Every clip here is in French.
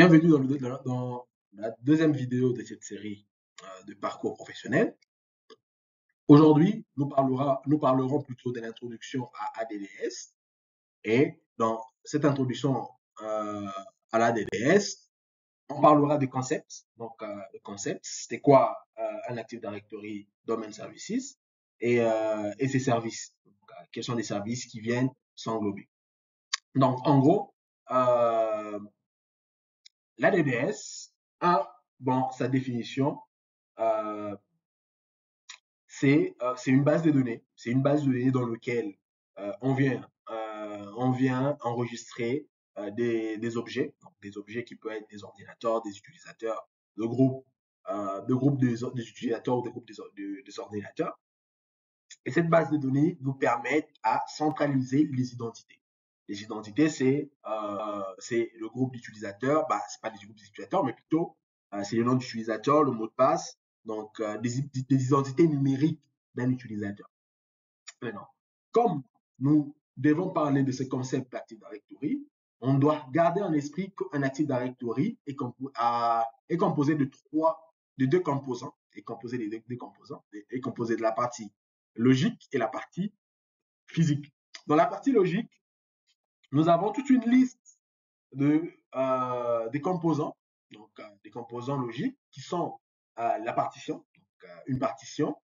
Bienvenue dans la deuxième vidéo de cette série de parcours professionnel. Aujourd'hui, nous parlerons plutôt de l'introduction à ADDS. Et dans cette introduction à l'ADDS, on parlera des concepts. Donc, le concept, c'est quoi un Active Directory Domain Services et ses services. Donc, quels sont les services qui viennent s'englober. Donc, en gros, l'ADDS a, dans sa définition, euh, c'est une base de données. C'est une base de données dans laquelle on vient enregistrer des objets, donc des objets qui peuvent être des ordinateurs, des utilisateurs, de groupes des utilisateurs ou de groupes des ordinateurs. Et cette base de données nous permet à centraliser les identités. Les identités, c'est le groupe d'utilisateurs, bah, c'est pas des groupes d'utilisateurs, mais plutôt c'est le nom d'utilisateur, le mot de passe, donc des identités numériques d'un utilisateur. Maintenant, comme nous devons parler de ce concept d'Active Directory, on doit garder en esprit qu'un Active Directory est composé de deux composants, est composé de deux composants, est composé de la partie logique et la partie physique. Dans la partie logique, nous avons toute une liste des composants, donc des composants logiques qui sont la partition, donc une partition,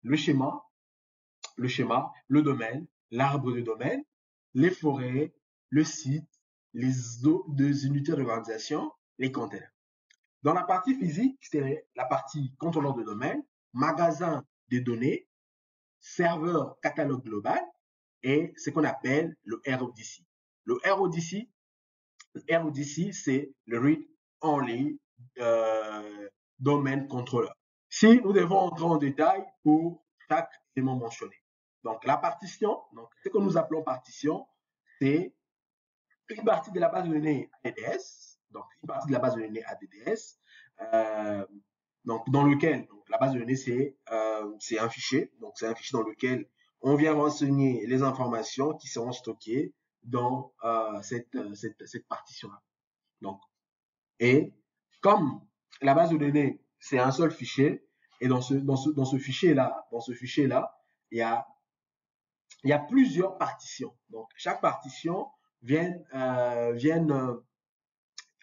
le schéma, le domaine, l'arbre de domaine, les forêts, le site, des unités d'organisation, les containers. Dans la partie physique, c'est la partie contrôleur de domaine, magasin des données, serveur catalogue global et ce qu'on appelle le RODC. Le RODC, c'est le Read Only Domain Controller. Si nous devons entrer en détail pour chaque élément mentionné. Donc, la partition, donc, ce que nous appelons partition, c'est une partie de la base de données ADDS, donc une partie de la base de données ADDS, donc dans lequel donc, la base de données c'est un fichier, donc c'est un fichier dans lequel on vient renseigner les informations qui seront stockées dans cette partition-là. Donc, et comme la base de données c'est un seul fichier, et dans ce fichier-là, il y a plusieurs partitions. Donc, chaque partition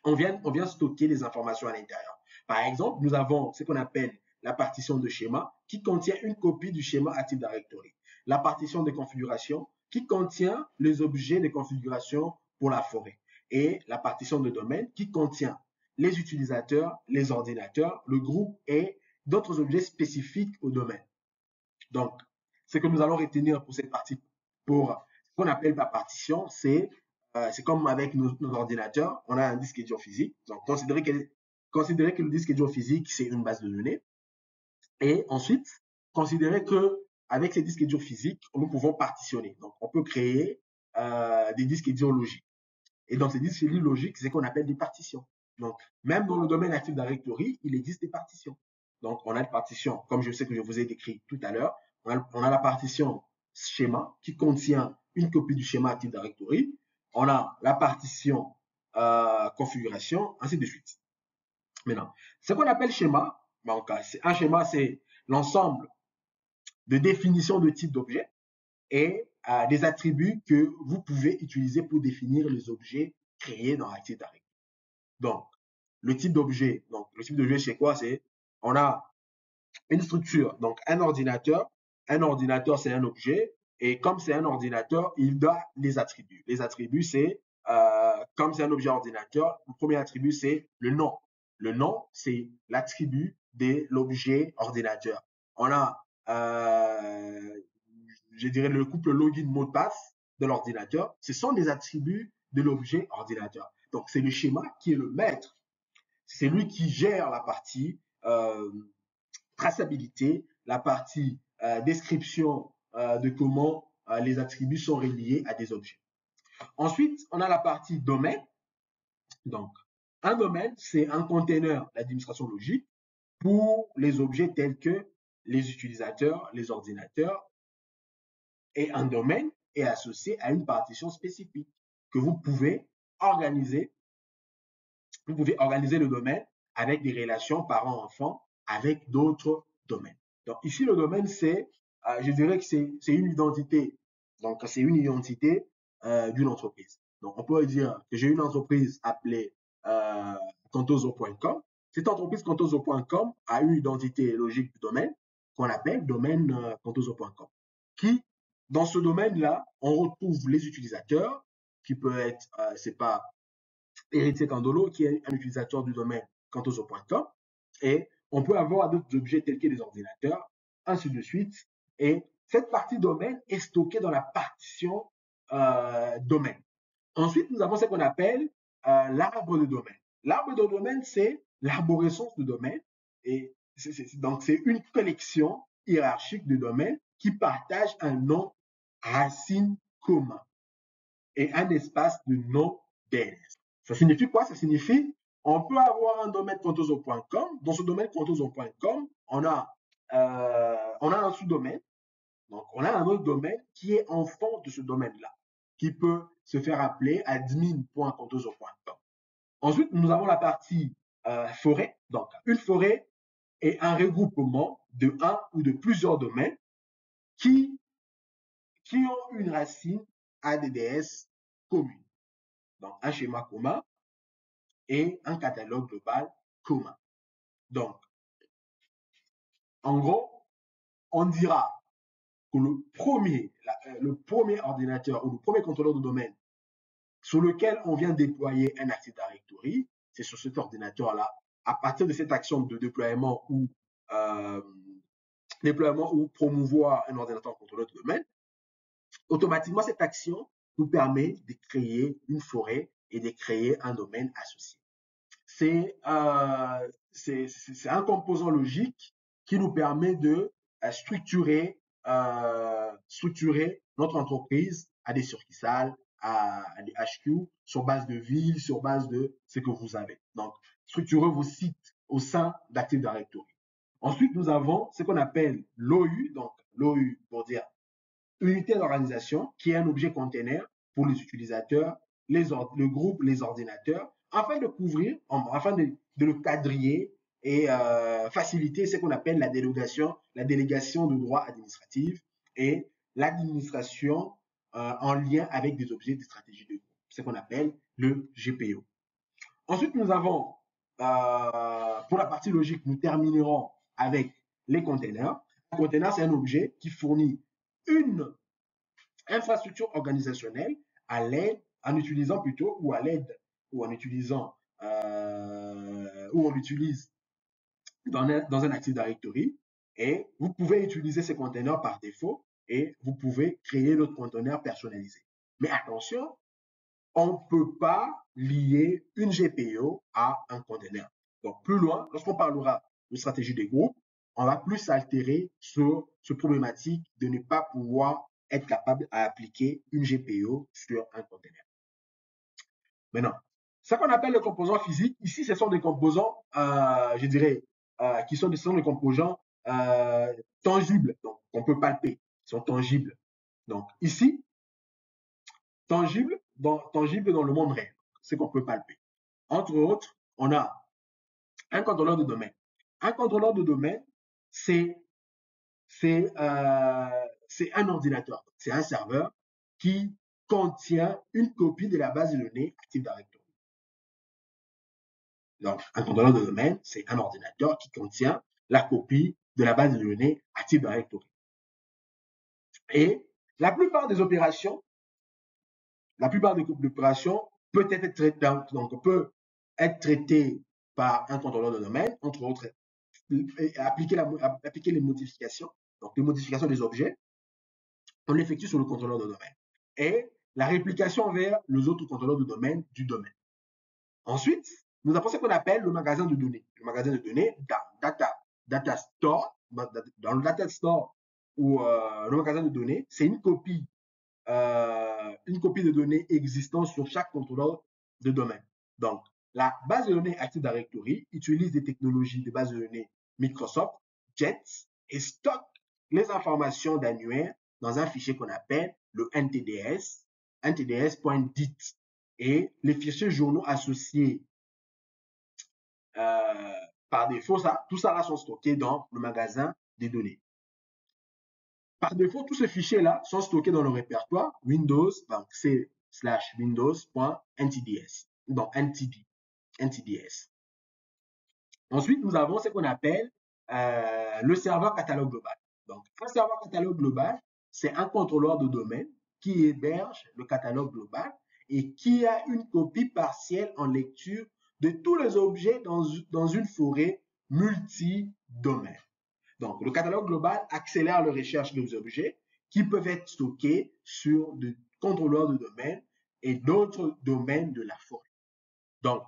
on vient stocker les informations à l'intérieur. Par exemple, nous avons ce qu'on appelle la partition de schéma qui contient une copie du schéma Active Directory. La partition de configuration qui contient les objets de configuration pour la forêt. Et la partition de domaine qui contient les utilisateurs, les ordinateurs, le groupe et d'autres objets spécifiques au domaine. Donc, ce que nous allons retenir pour cette partie, pour ce qu'on appelle la partition, c'est comme avec nos ordinateurs, on a un disque dur physique. Donc, considérez que le disque dur physique, c'est une base de données. Et ensuite, considérez que avec ces disques durs physiques, nous pouvons partitionner. Donc, on peut créer des disques durs logiques. Et dans ces disques durs logiques, c'est ce qu'on appelle des partitions. Donc, même dans le domaine Active Directory, il existe des partitions. Donc, on a des partitions, comme je sais que je vous ai décrit tout à l'heure, on a la partition schéma qui contient une copie du schéma Active Directory. On a la partition configuration, ainsi de suite. Maintenant, ce qu'on appelle schéma, donc, un schéma, c'est l'ensemble de définitions de types d'objets et des attributs que vous pouvez utiliser pour définir les objets créés dans Active Directory. Donc, le type d'objet, c'est quoi? C'est, on a une structure, donc un ordinateur, c'est un objet, et comme c'est un ordinateur, il a les attributs. Les attributs, c'est, comme c'est un objet ordinateur, le premier attribut, c'est le nom. Le nom, c'est l'attribut de l'objet ordinateur. On a, je dirais, le couple login mot de passe de l'ordinateur. Ce sont des attributs de l'objet ordinateur. Donc, c'est le schéma qui est le maître. C'est lui qui gère la partie traçabilité, la partie description de comment les attributs sont reliés à des objets. Ensuite, on a la partie domaine. Donc, un domaine, c'est un conteneur d'administration logique pour les objets tels que les utilisateurs, les ordinateurs. Et un domaine est associé à une partition spécifique que vous pouvez organiser vous pouvez organiser le domaine avec des relations parents-enfants avec d'autres domaines. Donc ici, le domaine, je dirais que c'est une identité. Donc c'est une identité d'une entreprise. Donc on peut dire que j'ai une entreprise appelée euh, contoso.com. Cette entreprise contoso.com a une identité logique du domaine qu'on appelle domaine contoso.com. Qui, dans ce domaine-là, on retrouve les utilisateurs, qui peut être, c'est pas Héritier Candolo, qui est un utilisateur du domaine cantoso.com. Et on peut avoir d'autres objets tels que les ordinateurs, ainsi de suite. Et cette partie domaine est stockée dans la partition domaine. Ensuite, nous avons ce qu'on appelle l'arbre de domaine. L'arbre de domaine, c'est l'arborescence de domaine. Et donc, c'est une collection hiérarchique de domaines qui partagent un nom racine commun et un espace de nom DNS. Ça signifie quoi? Ça signifie on peut avoir un domaine contoso.com. Dans ce domaine contoso.com, on a un sous-domaine. Donc, on a un autre domaine qui est enfant de ce domaine-là, qui peut se faire appeler admin.contoso.com. Ensuite, nous avons la partie forêt. Donc, une forêt est un regroupement de un ou de plusieurs domaines qui, qui ont une racine ADDS commune. Donc, un schéma commun et un catalogue global commun. Donc, en gros, on dira que le premier ordinateur ou le premier contrôleur de domaine sur lequel on vient déployer un Active Directory, c'est sur cet ordinateur-là. À partir de cette action de déploiement ou promouvoir un ordinateur contrôleur de domaine, automatiquement, cette action nous permet de créer une forêt et de créer un domaine associé. C'est un composant logique qui nous permet de structurer notre entreprise à des succursales, à des HQ, sur base de villes, sur base de ce que vous avez. Donc, structurer vos sites au sein d'Active Directory. Ensuite, nous avons ce qu'on appelle l'OU, donc l'OU pour dire unité d'organisation, qui est un objet container pour les utilisateurs, le groupe, les ordinateurs, afin de couvrir, afin de le quadriller et faciliter ce qu'on appelle la délégation de droits administratifs et l'administration en lien avec des objets de stratégie de groupe, ce qu'on appelle le GPO. Ensuite, nous avons, pour la partie logique, nous terminerons avec les containers. Un container, c'est un objet qui fournit une infrastructure organisationnelle à l'aide, en utilisant plutôt, ou à l'aide, ou en utilisant, ou on l'utilise dans un Active Directory. Et vous pouvez utiliser ces containers par défaut et vous pouvez créer notre conteneur personnalisé. Mais attention, on ne peut pas lier une GPO à un conteneur. Donc, plus loin, lorsqu'on parlera de stratégie des groupes, on va plus s'altérer sur ce problématique de ne pas pouvoir être capable d'appliquer une GPO sur un conteneur. Maintenant, ce qu'on appelle les composants physiques, ici, ce sont des composants, je dirais, qui sont des composants tangibles, donc on peut palper, ils sont tangibles. Donc, ici, tangible dans le monde réel, ce qu'on peut palper. Entre autres, on a un contrôleur de domaine. Un contrôleur de domaine, c'est un ordinateur, c'est un serveur qui contient une copie de la base de données Active Directory. Donc, un contrôleur de domaine, c'est un ordinateur qui contient la copie de la base de données Active Directory. Et la plupart des opérations peut être traitées par un contrôleur de domaine, entre autres, appliquer les modifications, donc les modifications des objets, on l'effectue sur le contrôleur de domaine. Et la réplication vers les autres contrôleurs de domaine du domaine. Ensuite, nous avons ce qu'on appelle le magasin de données. Le magasin de données, data store, dans le data store ou le magasin de données, c'est une copie de données existantes sur chaque contrôleur de domaine. Donc, la base de données Active Directory utilise des technologies de base de données Microsoft, JET, et stocke les informations d'annuaire dans un fichier qu'on appelle le NTDS, ntds.dit. Et les fichiers journaux associés par défaut, tout ça là sont stockés dans le magasin des données. Par défaut, tous ces fichiers-là sont stockés dans le répertoire Windows, donc c'est /windows.ntds, donc NTDS. Ensuite, nous avons ce qu'on appelle le serveur catalogue global. Donc, un serveur catalogue global, c'est un contrôleur de domaine qui héberge le catalogue global et qui a une copie partielle en lecture de tous les objets dans une forêt multi-domaine. Donc, le catalogue global accélère la recherche des objets qui peuvent être stockés sur des contrôleurs de domaine et d'autres domaines de la forêt. Donc,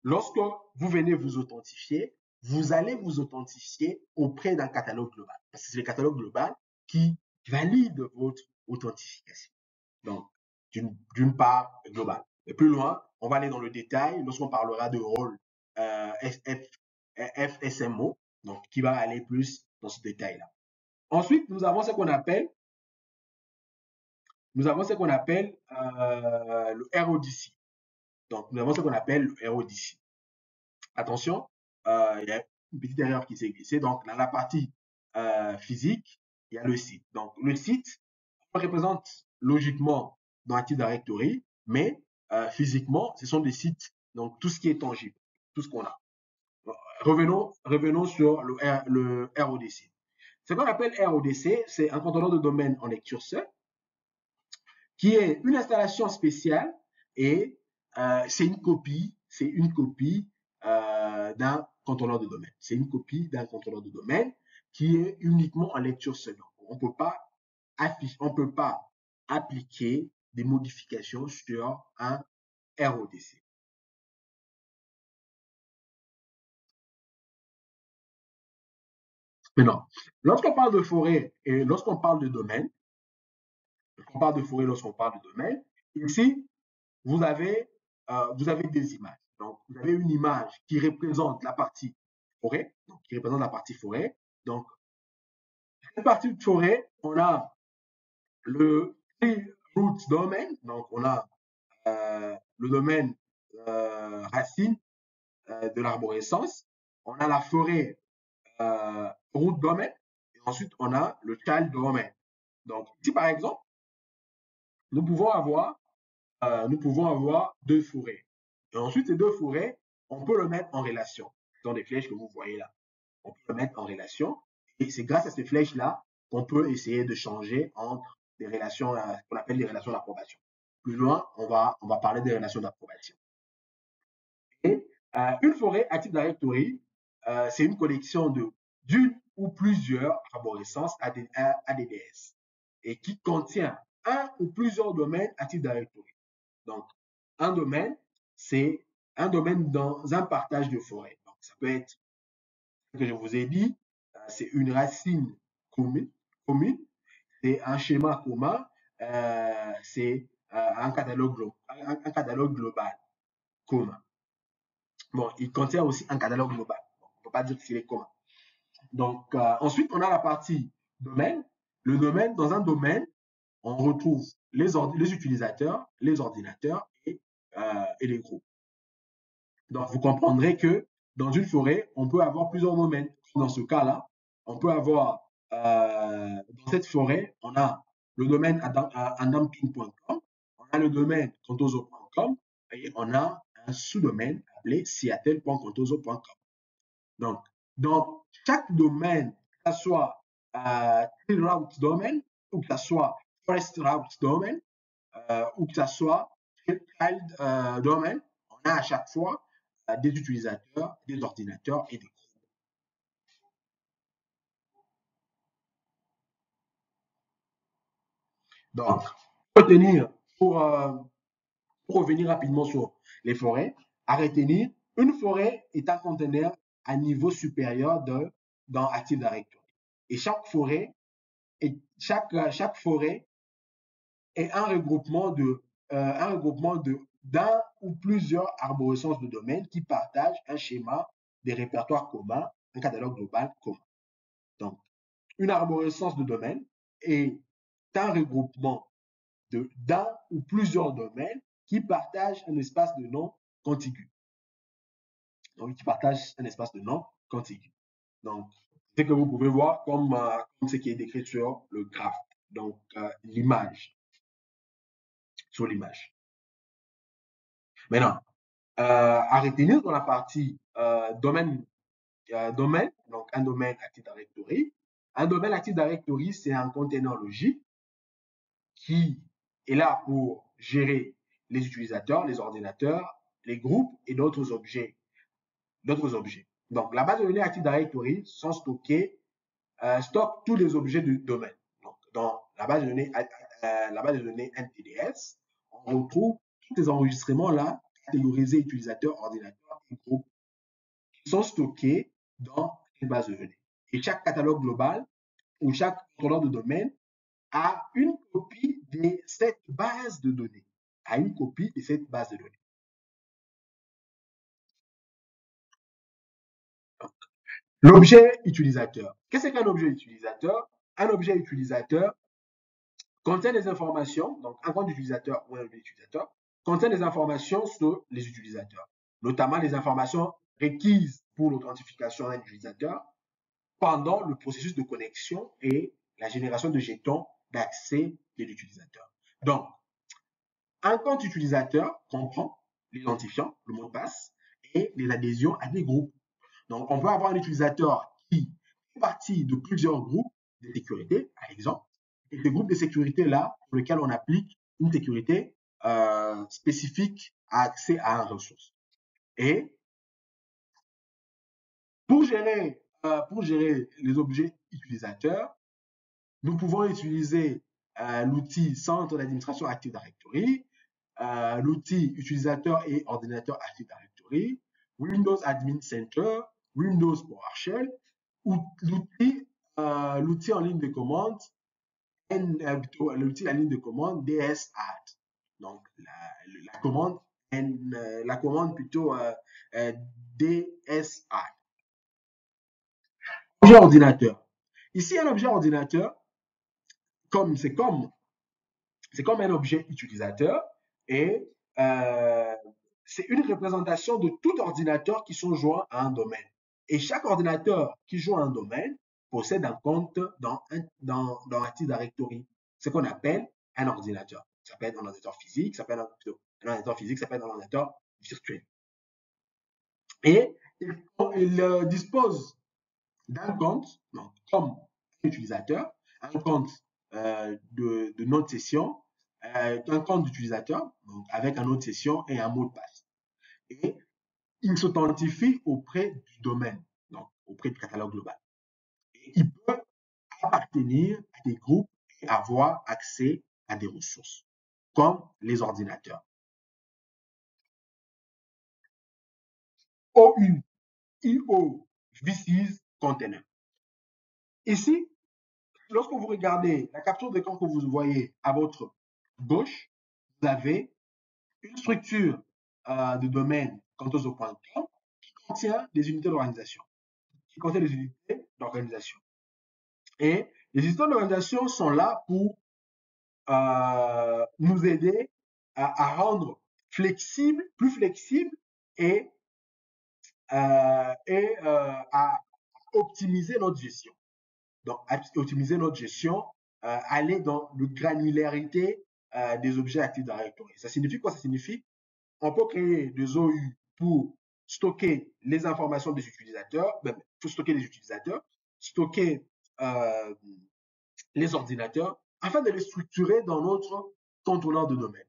lorsque vous venez vous authentifier, vous allez vous authentifier auprès d'un catalogue global. Parce que c'est le catalogue global qui valide votre authentification. Donc, d'une part, global. Et plus loin, on va aller dans le détail lorsqu'on parlera de rôle FSMO, donc qui va aller plus dans ce détail-là. Ensuite, nous avons ce qu'on appelle le RODC. Donc, nous avons ce qu'on appelle le RODC. Attention, il y a une petite erreur qui s'est glissée. Donc, dans la partie physique, il y a le site. Donc, le site représente logiquement dans Active Directory, mais physiquement, ce sont des sites, donc tout ce qui est tangible, tout ce qu'on a. Revenons sur le RODC. Ce qu'on appelle RODC, c'est un contrôleur de domaine en lecture seule, qui est une installation spéciale et c'est une copie d'un contrôleur de domaine. C'est une copie d'un contrôleur de domaine qui est uniquement en lecture seule. On peut pas appliquer des modifications sur un RODC. Maintenant, lorsqu'on parle de forêt et lorsqu'on parle de domaine, ici, vous avez des images. Donc, vous avez une image qui représente la partie forêt, Donc, cette partie de forêt, on a le root domain, donc on a le domaine racine de l'arborescence, on a la forêt root domain, et ensuite on a le child domain. Donc, ici par exemple, nous pouvons avoir deux forêts. Et ensuite, ces deux forêts, on peut le mettre en relation. Dans les flèches que vous voyez là, on peut le mettre en relation. Et c'est grâce à ces flèches-là qu'on peut essayer de changer entre des relations, qu'on appelle des relations d'approbation. Plus loin, on va parler des relations d'approbation. Et une forêt Active Directory, c'est une collection d'une ou plusieurs arborescences ADDS et qui contient un ou plusieurs domaines Active Directory. Donc, un domaine, c'est un domaine dans un partage de forêt. Donc, ça peut être, ce que je vous ai dit, c'est une racine commune, c'est un schéma commun, c'est un catalogue global commun. Bon, il contient aussi un catalogue global. On ne peut pas dire qu'il est commun. Donc, ensuite, on a la partie domaine. Le domaine, dans un domaine, on retrouve les utilisateurs, les ordinateurs et les groupes. Donc, vous comprendrez que dans une forêt, on peut avoir plusieurs domaines. Dans ce cas-là, on peut avoir, dans cette forêt, on a le domaine adamping.com, on a le domaine contoso.com et on a un sous-domaine appelé seattle.contoso.com. Donc, dans chaque domaine, que ce soit Tree Route Domain, ou que ce soit Forest Route Domain, ou que ce soit Child Domain, on a à chaque fois des utilisateurs, des ordinateurs et des groupes. Donc, pour revenir rapidement sur les forêts, à retenir, une forêt est un conteneur à niveau supérieur dans Active Directory. Et chaque forêt est un regroupement d'un ou plusieurs arborescences de domaines qui partagent un schéma des répertoires communs, un catalogue global commun. Donc, une arborescence de domaines est un regroupement d'un ou plusieurs domaines qui partagent un espace de nom contigu. donc qui partagent un espace de nom contigu. Donc, c'est que vous pouvez voir comme ce qui est décrit sur le graphe, donc l'image, sur l'image. Maintenant, à retenir dans la partie domaine, donc un domaine Active Directory. Un domaine Active Directory, c'est un conteneur logique qui est là pour gérer les utilisateurs, les ordinateurs, les groupes et d'autres objets. Donc, la base de données Active Directory sont stockées, stocke tous les objets du domaine. Donc, dans la base de données NTDS, on retrouve tous ces enregistrements-là, catégorisés utilisateurs, ordinateurs et groupes, qui sont stockés dans une base de données. Et chaque catalogue global ou chaque contrôleur de domaine a une copie de cette base de données. A une copie de cette base de données. L'objet utilisateur. Qu'est-ce qu'un objet utilisateur? Un objet utilisateur contient des informations, donc un compte utilisateur ou un objet utilisateur, contient des informations sur les utilisateurs, notamment les informations requises pour l'authentification d'un utilisateur pendant le processus de connexion et la génération de jetons d'accès de l'utilisateur. Donc, un compte utilisateur comprend l'identifiant, le mot de passe, et les adhésions à des groupes. Donc, on peut avoir un utilisateur qui fait partie de plusieurs groupes de sécurité, par exemple, et ces groupes de sécurité-là, pour lesquels on applique une sécurité spécifique à accès à une ressource. Et pour gérer les objets utilisateurs, nous pouvons utiliser l'outil Centre d'administration Active Directory, l'outil utilisateur et ordinateur Active Directory, Windows Admin Center, Windows PowerShell, ou l'outil en ligne de commande, l'outil en ligne de commande DSAD. Donc la commande plutôt DSAD. Objet ordinateur. Ici, un objet ordinateur, c'est comme un objet utilisateur et c'est une représentation de tout ordinateur qui sont joints à un domaine. Et chaque ordinateur qui joue à un domaine possède un compte dans Active Directory, ce qu'on appelle un ordinateur. Ça peut être un ordinateur physique, ça peut être un ordinateur physique, ça peut être un ordinateur virtuel. Et il dispose d'un compte, donc, comme utilisateur, un compte de nom de session, un compte d'utilisateur, donc avec un nom de session et un mot de passe. Et il s'authentifie auprès du domaine, donc auprès du catalogue global. Et il peut appartenir à des groupes et avoir accès à des ressources, comme les ordinateurs. OU, IO, VCs, container. Ici, lorsque vous regardez la capture d'écran que vous voyez à votre gauche, vous avez une structure de domaine contoso.com qui contient des unités d'organisation. Et les unités d'organisation sont là pour nous aider à rendre plus flexible et à optimiser notre gestion. Donc, optimiser notre gestion, aller dans la granularité des objets Active Directory. Ça signifie quoi? Ça signifie on peut créer des OU pour stocker les informations des utilisateurs, pour stocker les utilisateurs, stocker les ordinateurs, afin de les structurer dans notre contrôleur de domaine.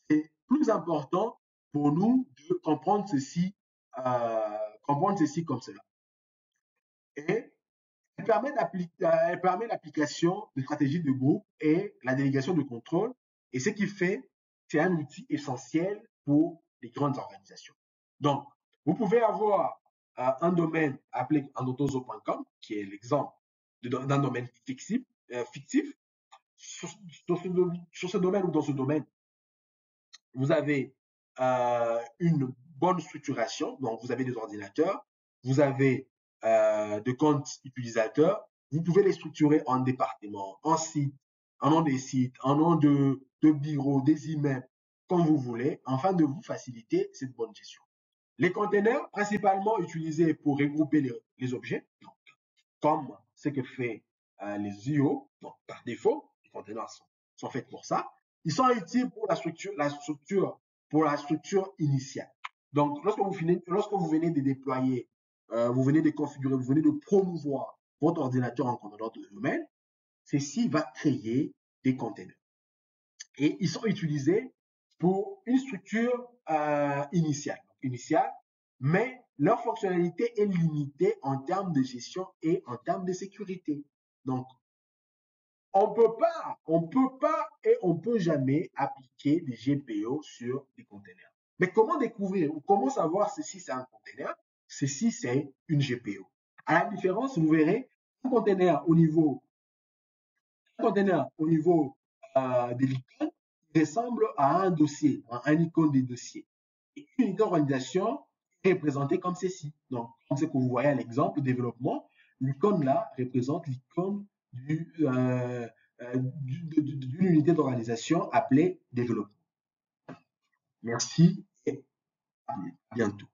C'est plus important pour nous de comprendre ceci comme cela. Et elle permet l'application de stratégies de groupe et la délégation de contrôle. Et ce qui fait, c'est un outil essentiel pour les grandes organisations. Donc, vous pouvez avoir un domaine appelé andotozo.com, qui est l'exemple d'un domaine fictif. Sur ce domaine ou dans ce domaine, vous avez une bonne structuration. Donc, vous avez des ordinateurs, vous avez des comptes utilisateurs. Vous pouvez les structurer en départements, en sites, en nom des sites, en nom de bureaux, des immeubles, comme vous voulez, afin de vous faciliter cette bonne gestion. Les containers, principalement utilisés pour regrouper les objets, donc, comme ce que fait les IO, donc par défaut, les containers sont faits pour ça. Ils sont utiles pour pour la structure initiale. Donc, lorsque vous venez de déployer, vous venez de configurer, vous venez de promouvoir votre ordinateur en conteneur de domaine, ceci va créer des containers. Et ils sont utilisés pour une structure initiale, mais leur fonctionnalité est limitée en termes de gestion et en termes de sécurité. Donc, on peut pas et on peut jamais appliquer des GPO sur des containers. Mais comment découvrir ou comment savoir si c'est un container, si c'est une GPO? À la différence, vous verrez, un container au niveau de l'icône ressemble à un dossier, à un icône des dossiers. Et une unité d'organisation est représentée comme ceci. Donc, comme ce que vous voyez à l'exemple, développement, l'icône là représente l'icône d'une unité d'organisation appelée développement. Merci et à bientôt.